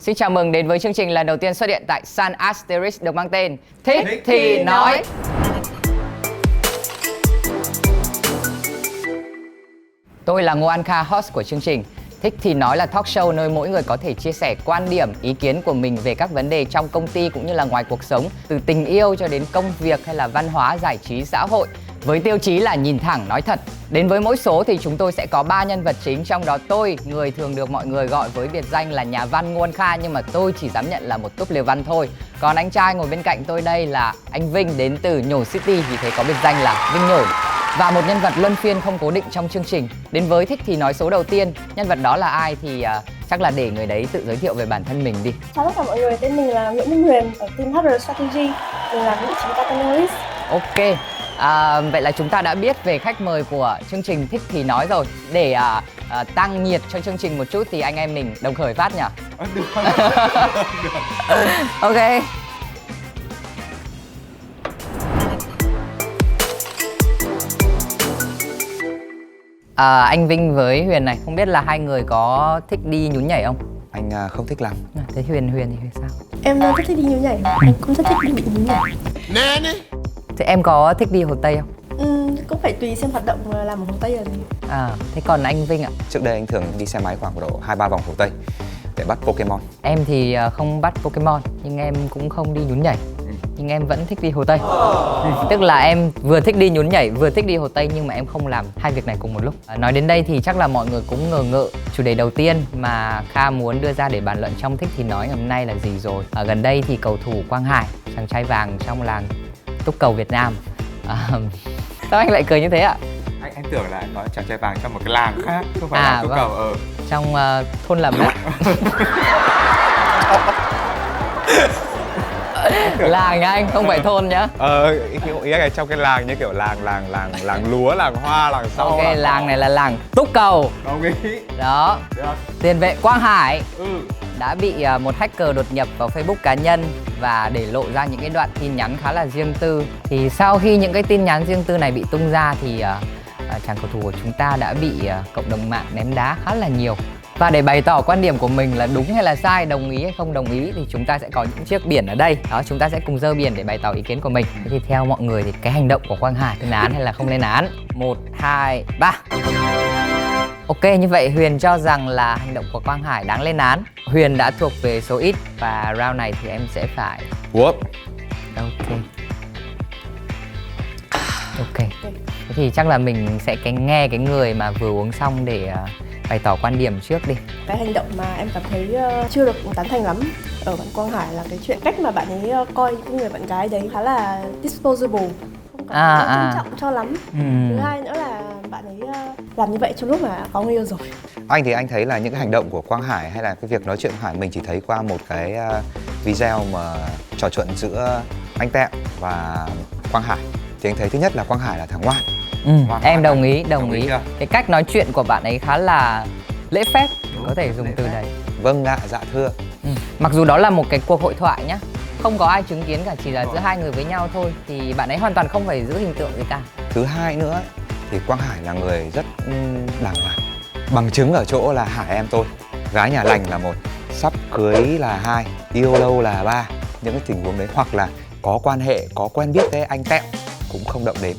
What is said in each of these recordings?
Xin chào mừng đến với chương trình lần đầu tiên xuất hiện tại Sun Asterisk được mang tên Thích thì nói. Tôi là Ngô An Kha, host của chương trình. Thích thì nói là talk show nơi mỗi người có thể chia sẻ quan điểm, ý kiến của mình về các vấn đề trong công ty cũng như là ngoài cuộc sống, từ tình yêu cho đến công việc hay là văn hóa, giải trí, xã hội. Với tiêu chí là nhìn thẳng, nói thật. Đến với mỗi số thì chúng tôi sẽ có 3 nhân vật chính, trong đó tôi, người thường được mọi người gọi với biệt danh là nhà văn Ngô An Kha, nhưng mà tôi chỉ dám nhận là một túp lều văn thôi. Còn anh trai ngồi bên cạnh tôi đây là anh Vinh, đến từ Nhổn City, vì thế có biệt danh là Vinh Nhổn. Và một nhân vật luân phiên không cố định trong chương trình. Đến với Thích thì nói số đầu tiên, nhân vật đó là ai thì chắc là để người đấy tự giới thiệu về bản thân mình đi. Chào tất cả mọi người, tên mình là Nguyễn Minh Huyền ở team HR Strategy, mình là vị trí data analyst. Ok, vậy là chúng ta đã biết về khách mời của chương trình Thích thì nói rồi. Để tăng nhiệt cho chương trình một chút thì anh em mình đồng khởi phát nhỉ? Được. Ok. Anh Vinh với Huyền này, không biết là hai người có thích đi nhún nhảy không? Anh không thích lắm. Thế Huyền thì sao? Em rất thích đi nhún nhảy, em cũng rất thích đi bị nhún nhảy. Thế em có thích đi Hồ Tây không? Cũng phải tùy xem hoạt động làm ở Hồ Tây là gì. Thế còn anh Vinh ạ? Trước đây anh thường đi xe máy khoảng độ 2-3 vòng Hồ Tây để bắt Pokemon. Em thì không bắt Pokemon, nhưng em cũng không đi nhún nhảy. Nhưng em vẫn thích đi Hồ Tây. Tức là em vừa thích đi nhún nhảy, vừa thích đi Hồ Tây, nhưng mà em không làm hai việc này cùng một lúc. Nói đến đây thì chắc là mọi người cũng ngờ ngợ chủ đề đầu tiên mà Kha muốn đưa ra để bàn luận trong Thích thì nói ngày hôm nay là gì rồi. Gần đây thì cầu thủ Quang Hải, chàng trai vàng trong làng túc cầu Việt Nam. Sao anh lại cười như thế ạ? Anh tưởng là nói chàng trai vàng trong một cái làng khác, không phải là túc cầu. Trong thôn Lầm ạ. Làng nha anh, không phải thôn nhá. Ý là trong cái làng như kiểu làng lúa, làng hoa, làng rau. Ok, làng này là làng túc cầu. Đồng ý. Đó. Tiền vệ Quang Hải đã bị một hacker đột nhập vào Facebook cá nhân và để lộ ra những cái đoạn tin nhắn khá là riêng tư. Thì sau khi những cái tin nhắn riêng tư này bị tung ra thì chàng cầu thủ của chúng ta đã bị cộng đồng mạng ném đá khá là nhiều. Và để bày tỏ quan điểm của mình là đúng hay là sai, đồng ý hay không đồng ý thì chúng ta sẽ có những chiếc biển ở đây. Đó, chúng ta sẽ cùng giơ biển để bày tỏ ý kiến của mình. Thế thì theo mọi người thì cái hành động của Quang Hải lên án hay là không lên án? 1, 2, 3. Ok, như vậy Huyền cho rằng là hành động của Quang Hải đáng lên án. Huyền đã thuộc về số ít và round này thì em sẽ phải Whoop. Ok. Thế thì chắc là mình sẽ nghe cái người mà vừa uống xong để bày tỏ quan điểm trước đi. Cái hành động mà em cảm thấy chưa được tán thành lắm ở bạn Quang Hải là cái chuyện cách mà bạn ấy coi cái người bạn gái đấy khá là disposable, không cảm thấy trân trọng cho lắm. Thứ hai nữa là bạn ấy làm như vậy trong lúc mà có người yêu rồi. Anh thì anh thấy là những cái hành động của Quang Hải hay là cái việc nói chuyện của Hải, mình chỉ thấy qua một cái video mà trò chuyện giữa anh Tẹo và Quang Hải. Thì anh thấy thứ nhất là Quang Hải là thằng ngoan. Em đồng ý. Cái cách nói chuyện của bạn ấy khá là lễ phép, có thể dùng từ đấy. Vâng ạ, dạ thưa. Mặc dù đó là một cái cuộc hội thoại nhá, không có ai chứng kiến cả, chỉ là giữa hai người với nhau thôi, thì bạn ấy hoàn toàn không phải giữ hình tượng gì cả. Thứ hai nữa thì Quang Hải là người rất đàng hoàng. Bằng chứng ở chỗ là Hải em tôi, gái nhà lành là 1, sắp cưới là 2, yêu lâu là 3. Những cái tình huống đấy, hoặc là có quan hệ, có quen biết với anh Tẹo cũng không động đến.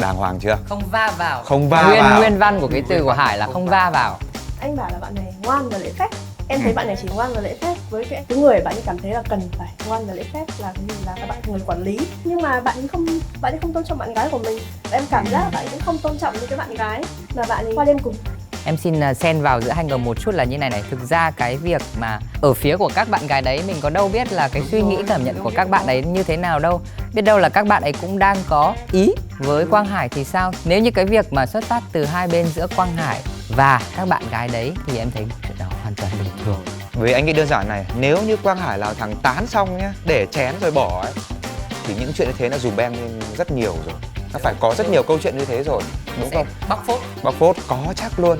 Đàng hoàng chưa? Không va vào. Không va vào. Nguyên văn của cái từ của Hải là không va vào. Anh bảo là bạn này ngoan và lễ phép. Em thấy bạn này chỉ ngoan và lễ phép với cái người bạn ấy cảm thấy là cần phải ngoan và lễ phép là cái gì, là các bạn người quản lý. Nhưng mà bạn ấy không tôn trọng bạn gái của mình. Em cảm giác là bạn ấy cũng không tôn trọng những cái bạn gái mà bạn ấy qua đêm cùng. Em xin xen vào giữa hai người một chút là như này. Thực ra cái việc mà ở phía của các bạn gái đấy, mình có đâu biết là cái suy nghĩ cảm nhận của các bạn ấy như thế nào đâu. Biết đâu là các bạn ấy cũng đang có ý với Quang Hải thì sao? Nếu như cái việc mà xuất phát từ hai bên giữa Quang Hải và các bạn gái đấy thì em thấy chuyện đó hoàn toàn bình thường. Vì anh nghĩ đơn giản này, nếu như Quang Hải là thằng tán xong nhá, để chén rồi bỏ ấy, thì những chuyện như thế nó dùm beng lên rất nhiều rồi. Nó phải có rất nhiều câu chuyện như thế rồi, đúng không? Bóc phốt có chắc luôn.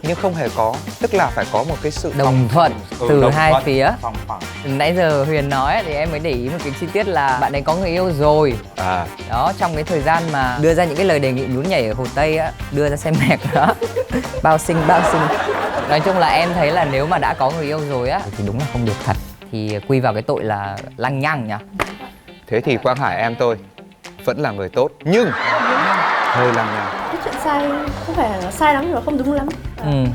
Nhưng không hề có, tức là phải có một cái sự đồng thuận từ hai phía. Phẳng. Nãy giờ Huyền nói thì em mới để ý một cái chi tiết là bạn ấy có người yêu rồi. Đó, trong cái thời gian mà đưa ra những cái lời đề nghị nhún nhảy ở Hồ Tây á, đưa ra xem mẹc đó. Bao xinh. Nói chung là em thấy là nếu mà đã có người yêu rồi á thì đúng là không được thật, thì quy vào cái tội là lăng nhăng nhá. Thế thì Quang Hải em tôi vẫn là người tốt nhưng hơi lăng nhăng. Cái chuyện sai không phải là nó sai lắm nhưng mà không đúng lắm.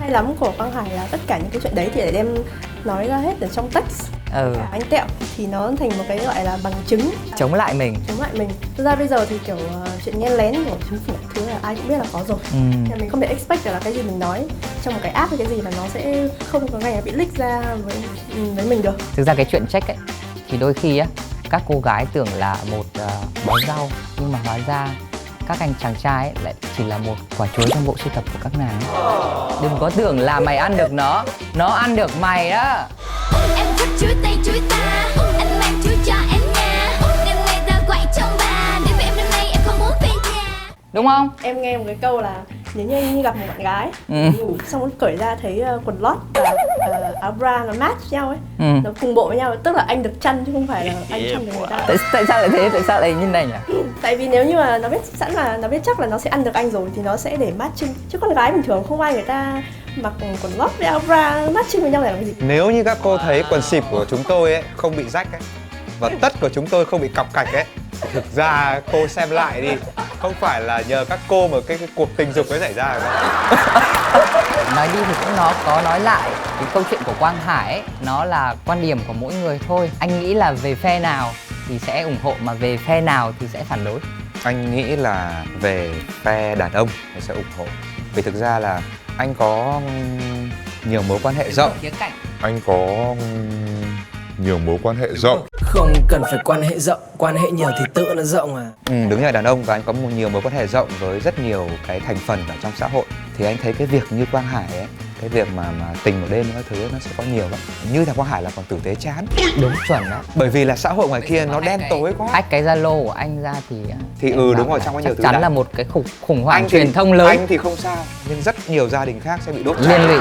Hay lắm của Quang Hải là tất cả những cái chuyện đấy thì để đem nói ra hết ở trong text. Cả anh Tẹo thì nó thành một cái gọi là bằng chứng Chống lại mình. Thực ra bây giờ thì kiểu chuyện nghe lén của chính phủ thứ là ai cũng biết là có rồi. Thì mình không thể expect được là cái gì mình nói trong một cái app hay cái gì là nó sẽ không có ngày bị leak ra với mình được. Thực ra cái chuyện check ấy thì đôi khi á các cô gái tưởng là một bó rau, nhưng mà hóa ra các anh chàng trai ấy lại chỉ là một quả chuối trong bộ sưu tập của các nàng ấy. Đừng có tưởng là mày ăn được nó ăn được mày đó. Em thích chuối tây chuối ta, anh mang chuối cho em nha. Ngày ngày ta quậy trong bà, đến với em năm nay em không muốn về nhà. Đúng không? Em nghe một cái câu là nếu như anh gặp một bạn gái ngủ xong nó cởi ra thấy quần lót và áo bra nó match nhau ấy, nó cùng bộ với nhau, tức là anh được chăn chứ không phải là anh chăn được người ta. Tại sao lại thế? Tại sao lại như này nhỉ? Tại vì nếu như mà nó biết sẵn là nó biết chắc là nó sẽ ăn được anh rồi thì nó sẽ để matching, chứ con gái bình thường không ai người ta mặc quần lót với áo bra matching với nhau để làm gì. Nếu như các cô thấy quần xịp của chúng tôi ấy không bị rách ấy và tất của chúng tôi không bị cọc cạch ấy, thực ra cô xem lại đi, không phải là nhờ các cô mà cái cuộc tình dục ấy xảy ra rồi đâu. Nói đi thì cũng nó có nói lại, cái câu chuyện của Quang Hải ấy, nó là quan điểm của mỗi người thôi. Anh nghĩ là về phe nào thì sẽ ủng hộ, mà về phe nào thì sẽ phản đối. Anh nghĩ là về phe đàn ông thì sẽ ủng hộ, vì thực ra là anh có nhiều mối quan hệ rộng. Anh có nhiều mối quan hệ rộng. Không cần phải quan hệ rộng, quan hệ nhiều thì tự nó rộng à. Đúng là đàn ông và anh có nhiều mối quan hệ rộng với rất nhiều cái thành phần ở trong xã hội. Thì anh thấy cái việc như Quang Hải ấy, cái việc mà tình một đêm các thứ nó sẽ có nhiều lắm. Như thằng Quang Hải là còn tử tế chán. Đúng chuẩn đó. Bởi vì là xã hội ngoài kia nó đen tối quá. Hack cái Zalo của anh ra thì đúng rồi, trong có nhiều thứ chắc chắn là một cái khủng hoảng truyền thông lớn. Anh thì không sao, nhưng rất nhiều gia đình khác sẽ bị đốt liên lụy.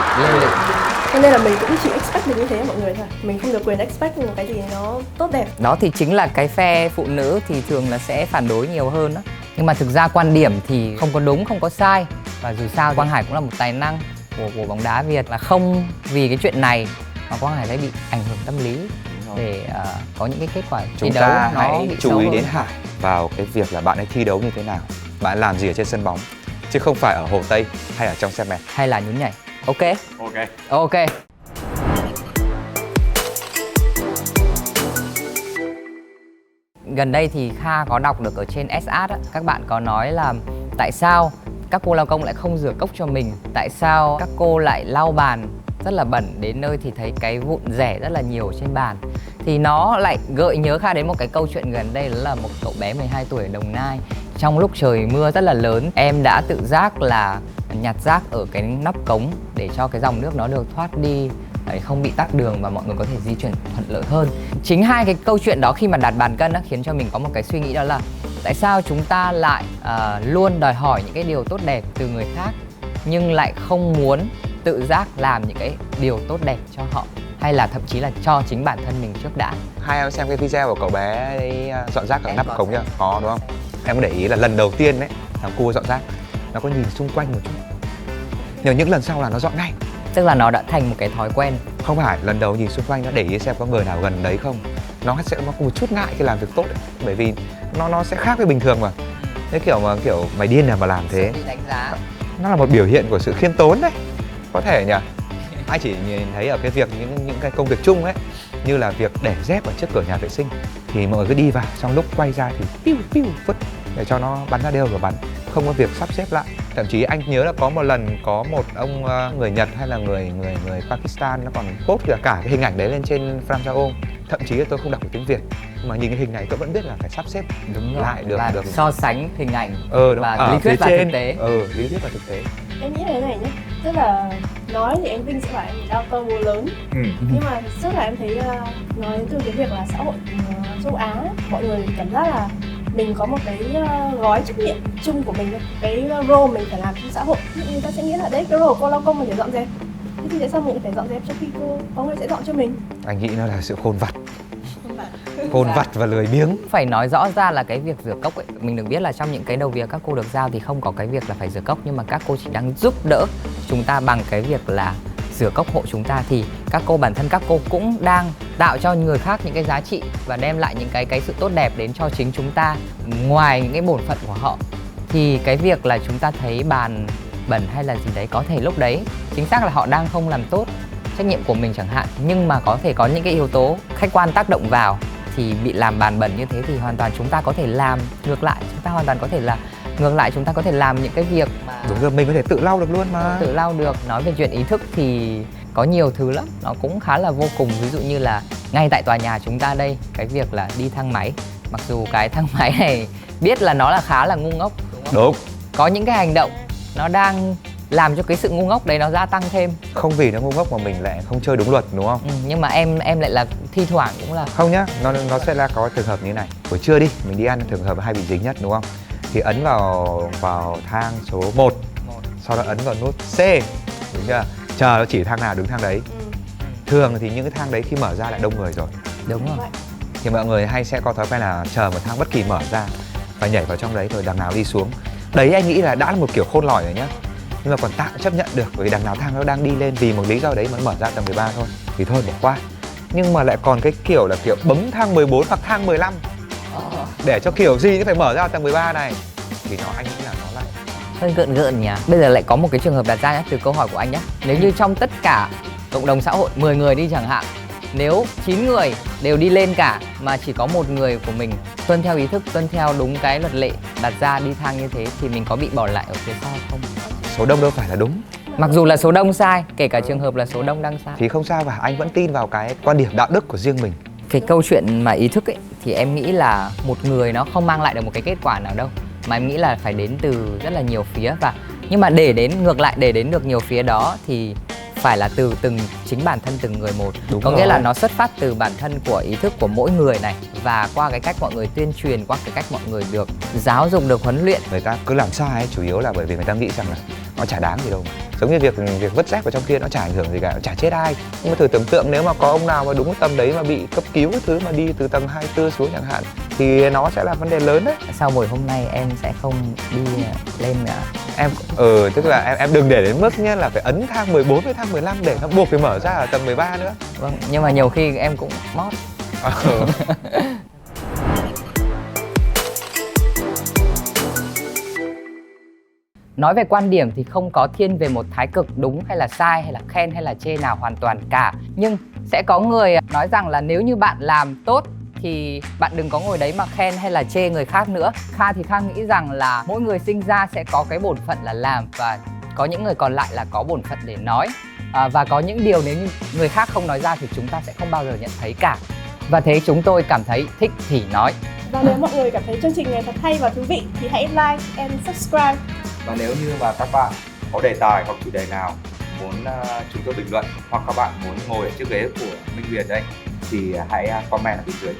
Cho nên là mình cũng chỉ expect được như thế mọi người thôi. Mình không được quyền expect một cái gì nó tốt đẹp. Đó thì chính là cái phe phụ nữ thì thường là sẽ phản đối nhiều hơn đó. Nhưng mà thực ra quan điểm thì không có đúng, không có sai. Và dù sao Quang Hải cũng là một tài năng của bóng đá Việt, là không vì cái chuyện này mà Quang Hải sẽ bị ảnh hưởng tâm lý để có những cái kết quả thi đấu. Chúng ta hãy bị chú ý hơn. đến Hải vào cái việc là bạn ấy thi đấu như thế nào, bạn làm gì ở trên sân bóng, chứ không phải ở Hồ Tây hay ở trong xe mệt hay là nhún nhảy. Ok. Gần đây thì Kha có đọc được ở trên SH á, các bạn có nói là tại sao các cô lao công lại không rửa cốc cho mình, tại sao các cô lại lau bàn rất là bẩn, đến nơi thì thấy cái vụn rẻ rất là nhiều trên bàn. Thì nó lại gợi nhớ Kha đến một cái câu chuyện gần đây, đó là một cậu bé 12 tuổi ở Đồng Nai. Trong lúc trời mưa rất là lớn, em đã tự giác là nhặt rác ở cái nắp cống để cho cái dòng nước nó được thoát đi, để không bị tắc đường và mọi người có thể di chuyển thuận lợi hơn. Chính hai cái câu chuyện đó khi mà đặt bàn cân đó, khiến cho mình có một cái suy nghĩ, đó là tại sao chúng ta lại luôn đòi hỏi những cái điều tốt đẹp từ người khác nhưng lại không muốn tự giác làm những cái điều tốt đẹp cho họ, hay là thậm chí là cho chính bản thân mình trước đã. Hai em xem cái video của cậu bé ấy, dọn rác ở nắp cống chưa? Có đúng không? Em có để ý là lần đầu tiên đấy thằng cu dọn rác nó có nhìn xung quanh một chút, nhưng những lần sau là nó dọn ngay. Tức là nó đã thành một cái thói quen. Không phải, lần đầu nhìn xung quanh nó để ý xem có người nào gần đấy không. Nó sẽ có một chút ngại khi làm việc tốt ấy. Bởi vì nó sẽ khác với bình thường mà. Thế kiểu mày điên nào mà làm thế. Bị đánh giá. Nó là một biểu hiện của sự khiêm tốn đấy. Có thể nhỉ. Ai chỉ nhìn thấy ở cái việc những cái công việc chung ấy, như là việc để dép ở trước cửa nhà vệ sinh, thì mọi người cứ đi vào, xong lúc quay ra thì piu vứt để cho nó bắn ra đều và bắn, không có việc sắp xếp lại. Thậm chí anh nhớ là có một lần có một ông người Nhật hay là người Pakistan nó còn post cả cái hình ảnh đấy lên trên Frangzao. Thậm chí là tôi không đọc được tiếng Việt, mà nhìn cái hình này tôi vẫn biết là phải sắp xếp lại được. So sánh hình ảnh và lý thuyết và thực tế. Lý thuyết và thực tế. Em nghĩ là thế này nhé, tức là nói thì anh Vinh sẽ bảo em đau cơ búa lớn, nhưng mà thực sự là em thấy nói từ cái việc là xã hội châu Á, mọi người cảm giác là mình có một cái gói trách nhiệm chung của mình, cái role mình phải làm trong xã hội. Người ta sẽ nghĩ là đấy, cái role cô lao công mình phải dọn dẹp, thế thì tại sao mình phải dọn dẹp cho khi có người sẽ dọn cho mình? Anh nghĩ nó là sự khôn vặt và lười biếng. Phải nói rõ ra là cái việc rửa cốc ấy, mình được biết là trong những cái đầu việc các cô được giao thì không có cái việc là phải rửa cốc, nhưng mà các cô chỉ đang giúp đỡ chúng ta bằng cái việc là rửa cốc hộ chúng ta thì các cô, bản thân các cô cũng đang tạo cho người khác những cái giá trị và đem lại những cái sự tốt đẹp đến cho chính chúng ta. Ngoài những cái bổn phận của họ thì cái việc là chúng ta thấy bàn bẩn hay là gì đấy, có thể lúc đấy chính xác là họ đang không làm tốt trách nhiệm của mình chẳng hạn, nhưng mà có thể có những cái yếu tố khách quan tác động vào thì bị làm bàn bẩn như thế thì hoàn toàn chúng ta có thể làm ngược lại, chúng ta có thể làm những cái việc mà Đúng rồi, mình có thể tự lau được luôn mà. tự lau được. Nói về chuyện ý thức thì có nhiều thứ lắm, nó cũng khá là vô cùng. Ví dụ như là ngay tại tòa nhà chúng ta đây, cái việc là đi thang máy, mặc dù cái thang máy này biết là nó là khá là ngu ngốc, đúng không? Đúng. Có những cái hành động nó đang làm cho cái sự ngu ngốc đấy nó gia tăng thêm. Không vì nó ngu ngốc mà mình lại không chơi đúng luật, đúng không? Nhưng mà em lại là thi thoảng cũng là Không nhá, nó sẽ là có trường hợp như này. Buổi trưa đi, mình đi ăn, trường hợp hay bị dính nhất, đúng không? Thì ấn vào thang số 1, sau đó ấn vào nút C, đúng chưa? Chờ nó chỉ thang nào đứng thang đấy. Thường thì những cái thang đấy khi mở ra lại đông người rồi, đúng rồi. thì mọi người hay sẽ có thói quen là chờ một thang bất kỳ mở ra và nhảy vào trong đấy rồi đằng nào đi xuống. Đấy anh nghĩ là đã là một kiểu khôn lỏi rồi nhá. Nhưng mà còn tạm chấp nhận được, bởi vì đằng nào thang nó đang đi lên vì một lý do đấy mà mở ra tầng 13 thôi, thì thôi bỏ qua. Nhưng mà lại còn cái kiểu là kiểu bấm thang 14 hoặc thang 15 để cho kiểu gì cũng phải mở ra tầng 13 này, thì anh nghĩ là nó lại Hơi gợn nhỉ. Bây giờ lại có một cái trường hợp đặt ra nhé, từ câu hỏi của anh nhé. Nếu như trong tất cả cộng đồng xã hội 10 người đi chẳng hạn, nếu 9 người đều đi lên cả mà chỉ có một người của mình tuân theo ý thức, tuân theo đúng cái luật lệ đặt ra đi thang như thế thì mình có bị bỏ lại ở phía sau không? số đông đâu phải là đúng. Mặc dù là số đông sai, kể cả trường hợp là số đông đang sai. Thì không sao, và anh vẫn tin vào cái quan điểm đạo đức của riêng mình. Cái câu chuyện mà ý thức ấy thì em nghĩ là một người nó không mang lại được một cái kết quả nào đâu, mà em nghĩ là phải đến từ rất là nhiều phía. Và nhưng mà để đến được nhiều phía đó thì phải là từ chính bản thân từng người một. Đúng Có rồi. nghĩa là nó xuất phát từ bản thân của ý thức của mỗi người này, và qua cái cách mọi người tuyên truyền, qua cái cách mọi người được giáo dục, được huấn luyện. Người ta cứ làm sai ấy, chủ yếu là bởi vì người ta nghĩ rằng là nó chả đáng gì đâu mà. Giống như việc vứt rác vào trong kia, nó chả ảnh hưởng gì cả, nó chả chết ai. Nhưng mà thử tưởng tượng nếu mà có ông nào mà đúng cái tầm đấy mà bị cấp cứu cái thứ mà đi từ tầng 24 xuống chẳng hạn, thì nó sẽ là vấn đề lớn đấy. Sau buổi hôm nay em sẽ không đi lên nữa. Em tức là em đừng để đến mức nhé là phải ấn thang 14 với thang 15 để nó buộc phải mở ra ở tầng 13 nữa. Vâng, nhưng mà nhiều khi em cũng mót. Nói về quan điểm thì không có thiên về một thái cực đúng hay là sai, hay là khen hay là chê nào hoàn toàn cả. Nhưng sẽ có người nói rằng là nếu như bạn làm tốt thì bạn đừng có ngồi đấy mà khen hay là chê người khác nữa. Kha thì Kha nghĩ rằng là mỗi người sinh ra sẽ có cái bổn phận là làm, và có những người còn lại là có bổn phận để nói. Và có những điều nếu như người khác không nói ra thì chúng ta sẽ không bao giờ nhận thấy cả. Và thế chúng tôi cảm thấy thích thì nói. Và nếu mọi người cảm thấy chương trình này thật hay và thú vị thì hãy like and subscribe. Và nếu như mà các bạn có đề tài hoặc chủ đề nào muốn chúng tôi bình luận, hoặc các bạn muốn ngồi ở chiếc ghế của Minh Huyền đây, thì hãy comment ở bên dưới.